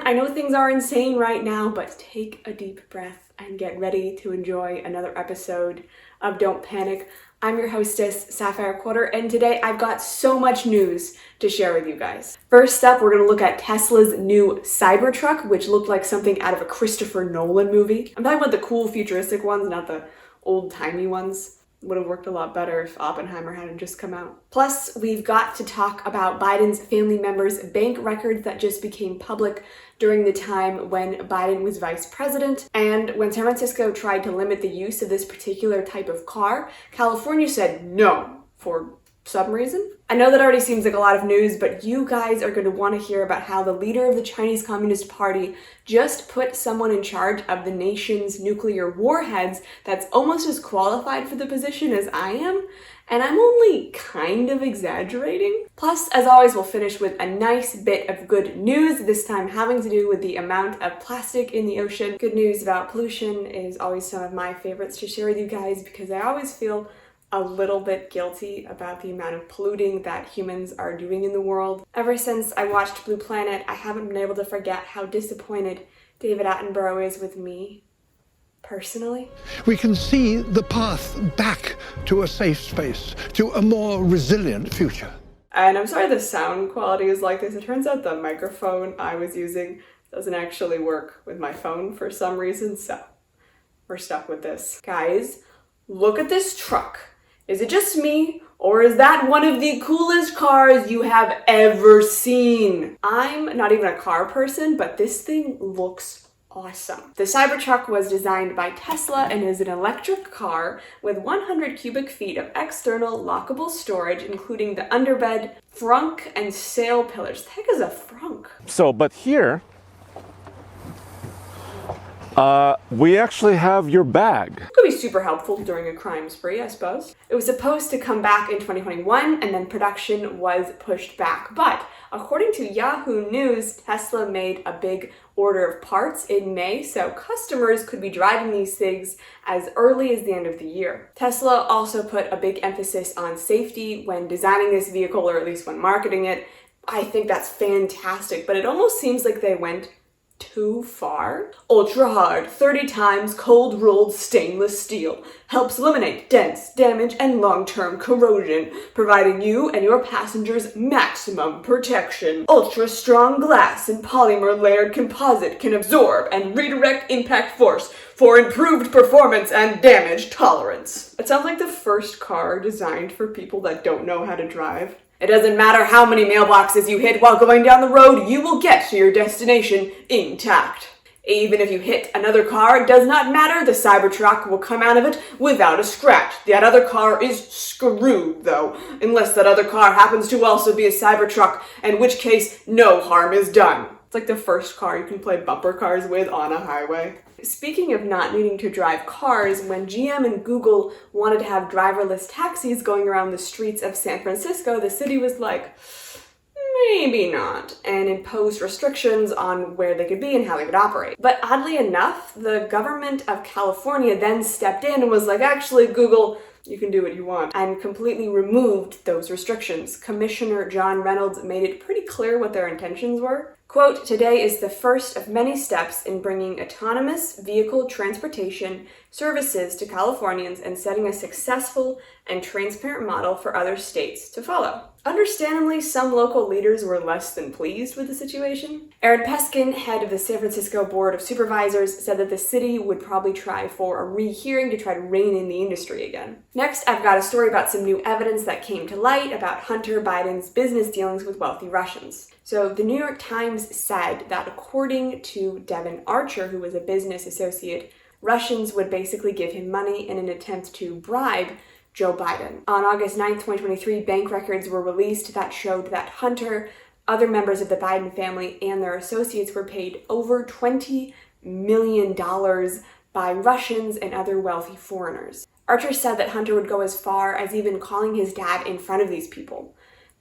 I know things are insane right now, but take a deep breath and get ready to enjoy another episode of Don't Panic. I'm your hostess, Sapphire Quarter, and today I've got so much news to share with you guys. First up, we're going to look at Tesla's new CyberTruck, which looked like something out of a Christopher Nolan movie. I'm talking about the cool futuristic ones, not the old-timey ones. Would have worked a lot better if Oppenheimer hadn't just come out. Plus, we've got to talk about Biden's family members' bank records that just became public during the time when Biden was vice president. And when San Francisco tried to limit the use of this particular type of car, California said no for some reason. I know that already seems like a lot of news, but you guys are going to want to hear about how the leader of the Chinese Communist Party just put someone in charge of the nation's nuclear warheads that's almost as qualified for the position as I am, and I'm only kind of exaggerating. Plus, as always, we'll finish with a nice bit of good news, this time having to do with the amount of plastic in the ocean. Good news about pollution is always some of my favorites to share with you guys because I always feel a little bit guilty about the amount of polluting that humans are doing in the world. Ever since I watched Blue Planet, I haven't been able to forget how disappointed David Attenborough is with me, personally. We can see the path back to a safe space, to a more resilient future. And I'm sorry the sound quality is like this. It turns out the microphone I was using doesn't actually work with my phone for some reason, so we're stuck with this. Guys, look at this truck. Is it just me, or is that one of the coolest cars you have ever seen? I'm not even a car person, but this thing looks awesome. The Cybertruck was designed by Tesla and is an electric car with 100 cubic feet of external lockable storage, including the underbed, frunk, and sail pillars. The heck is a frunk? But here, we actually have your bag. Could be super helpful during a crime spree, I suppose. It was supposed to come back in 2021, and then production was pushed back. But according to Yahoo News, Tesla made a big order of parts in May, so customers could be driving these things as early as the end of the year. Tesla also put a big emphasis on safety when designing this vehicle, or at least when marketing it. I think that's fantastic, but it almost seems like they went too far. Ultra hard, 30 times cold rolled stainless steel helps eliminate dents, damage, and long-term corrosion, providing you and your passengers maximum protection. Ultra strong glass and polymer layered composite can absorb and redirect impact force for improved performance and damage tolerance. It sounds like the first car designed for people that don't know how to drive. It doesn't matter how many mailboxes you hit while going down the road, you will get to your destination intact. Even if you hit another car, it does not matter, the Cybertruck will come out of it without a scratch. That other car is screwed, though, unless that other car happens to also be a Cybertruck, in which case no harm is done. It's like the first car you can play bumper cars with on a highway. Speaking of not needing to drive cars, when GM and Google wanted to have driverless taxis going around the streets of San Francisco, the city was like, maybe not, and imposed restrictions on where they could be and how they could operate. But oddly enough, the government of California then stepped in and was like, actually, Google, you can do what you want, and completely removed those restrictions. Commissioner John Reynolds made it pretty clear what their intentions were. Quote, "Today is the first of many steps in bringing autonomous vehicle transportation services to Californians and setting a successful and transparent model for other states to follow." Understandably, some local leaders were less than pleased with the situation. Aaron Peskin, head of the San Francisco Board of Supervisors, said that the city would probably try for a rehearing to try to rein in the industry again. Next, I've got a story about some new evidence that came to light about Hunter Biden's business dealings with wealthy Russians. So the New York Times said that according to Devin Archer, who was a business associate, Russians would basically give him money in an attempt to bribe Joe Biden. On August 9th, 2023, bank records were released that showed that Hunter, other members of the Biden family, and their associates were paid over $20 million by Russians and other wealthy foreigners. Archer said that Hunter would go as far as even calling his dad in front of these people.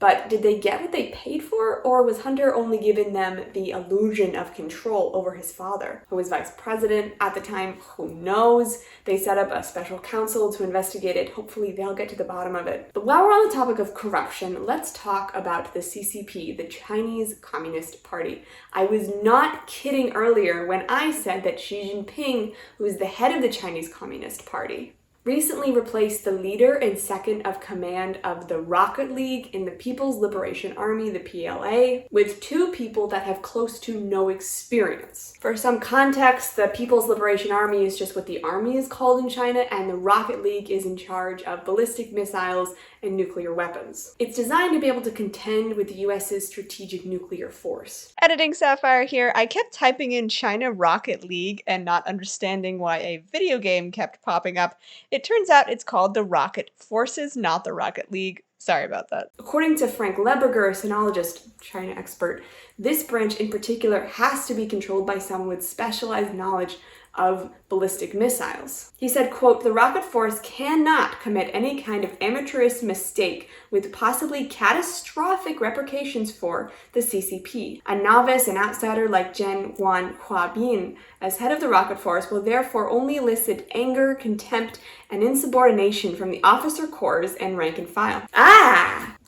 But did they get what they paid for, or was Hunter only giving them the illusion of control over his father, who was vice president at the time? Who knows? They set up a special counsel to investigate it. Hopefully they'll get to the bottom of it. But while we're on the topic of corruption, let's talk about the CCP, the Chinese Communist Party. I was not kidding earlier when I said that Xi Jinping, who is the head of the Chinese Communist Party, recently replaced the leader and second of command of the Rocket League in the People's Liberation Army, the PLA, with two people that have close to no experience. For some context, the People's Liberation Army is just what the army is called in China, and the Rocket League is in charge of ballistic missiles and nuclear weapons. It's designed to be able to contend with the US's strategic nuclear force. Editing Sapphire here. I kept typing in China Rocket League and not understanding why a video game kept popping up. It turns out it's called the Rocket Forces, not the Rocket League. Sorry about that. According to Frank Leberger, a sinologist, China expert, this branch in particular has to be controlled by someone with specialized knowledge of ballistic missiles. He said, quote, "The rocket force cannot commit any kind of amateurish mistake with possibly catastrophic repercussions for the CCP. A novice and outsider like Zhen Wan Huabin, as head of the rocket force, will therefore only elicit anger, contempt, and insubordination from the officer corps and rank and file."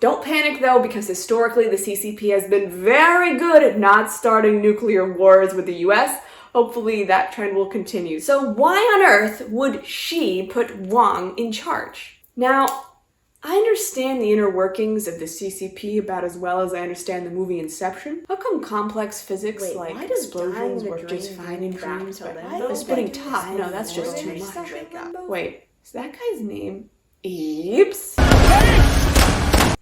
Don't panic though, because historically the CCP has been very good at not starting nuclear wars with the US. Hopefully that trend will continue. So why on earth would Xi put Wang in charge? Now, I understand the inner workings of the CCP about as well as I understand the movie Inception. How come complex physics like explosions work just fine in dreams, but spinning top? No, that's just too much. Wait, is that guy's name Eeps?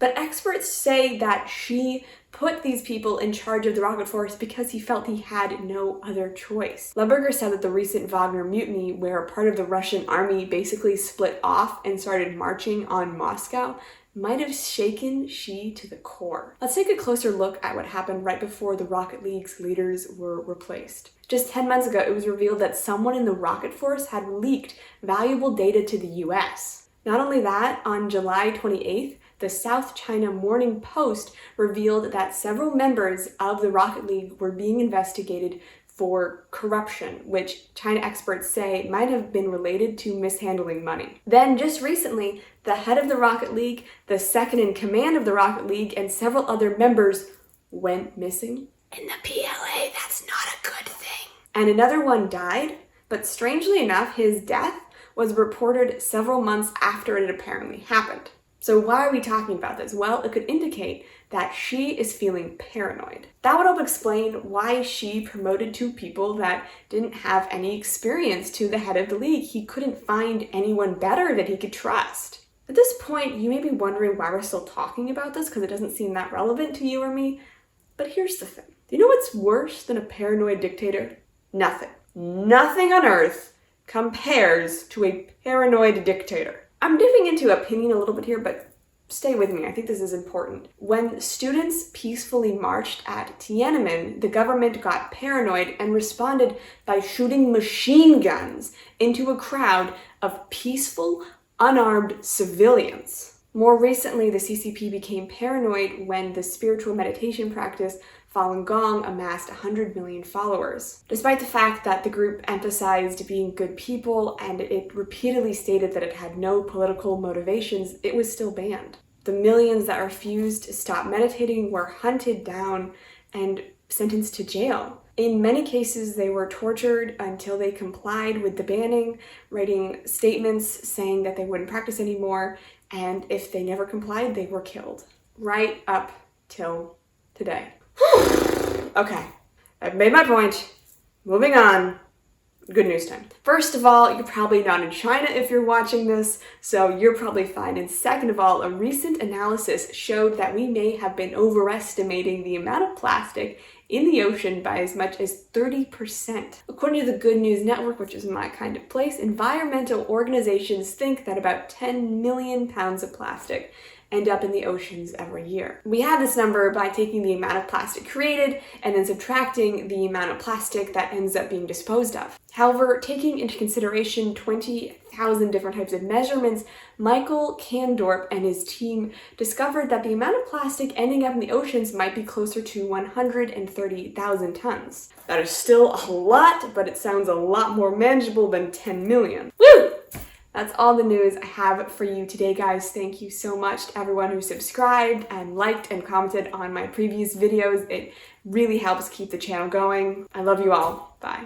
But experts say that Xi put these people in charge of the rocket force because he felt he had no other choice. Leberger said that the recent Wagner mutiny, where a part of the Russian army basically split off and started marching on Moscow, might have shaken Xi to the core. Let's take a closer look at what happened right before the Rocket League's leaders were replaced. Just 10 months ago, it was revealed that someone in the rocket force had leaked valuable data to the US. Not only that, on July 28th, the South China Morning Post revealed that several members of the Rocket League were being investigated for corruption, which China experts say might have been related to mishandling money. Then, just recently, the head of the Rocket League, the second in command of the Rocket League, and several other members went missing. In the PLA, that's not a good thing. And another one died, but strangely enough, his death was reported several months after it apparently happened. So why are we talking about this? Well, it could indicate that Xi is feeling paranoid. That would help explain why Xi promoted two people that didn't have any experience to the head of the league. He couldn't find anyone better that he could trust. At this point, you may be wondering why we're still talking about this, because it doesn't seem that relevant to you or me. But here's the thing. Do you know what's worse than a paranoid dictator? Nothing. Nothing on earth compares to a paranoid dictator. I'm dipping into opinion a little bit here, but stay with me. I think this is important. When students peacefully marched at Tiananmen, the government got paranoid and responded by shooting machine guns into a crowd of peaceful, unarmed civilians. More recently, the CCP became paranoid when the spiritual meditation practice Falun Gong amassed 100 million followers. Despite the fact that the group emphasized being good people and it repeatedly stated that it had no political motivations, it was still banned. The millions that refused to stop meditating were hunted down and sentenced to jail. In many cases, they were tortured until they complied with the banning, writing statements saying that they wouldn't practice anymore, and if they never complied, they were killed. Right up till today. Okay, I've made my point. Moving on. Good news time. First of all, you're probably not in China if you're watching this, so you're probably fine. And second of all, a recent analysis showed that we may have been overestimating the amount of plastic in the ocean by as much as 30%. According to the Good News Network, which is my kind of place, environmental organizations think that about 10 million pounds of plastic end up in the oceans every year. We have this number by taking the amount of plastic created and then subtracting the amount of plastic that ends up being disposed of. However, taking into consideration 20,000 different types of measurements, Michael Kandorp and his team discovered that the amount of plastic ending up in the oceans might be closer to 130,000 tons. That is still a lot, but it sounds a lot more manageable than 10 million. Woo! That's all the news I have for you today, guys. Thank you so much to everyone who subscribed and liked and commented on my previous videos. It really helps keep the channel going. I love you all. Bye.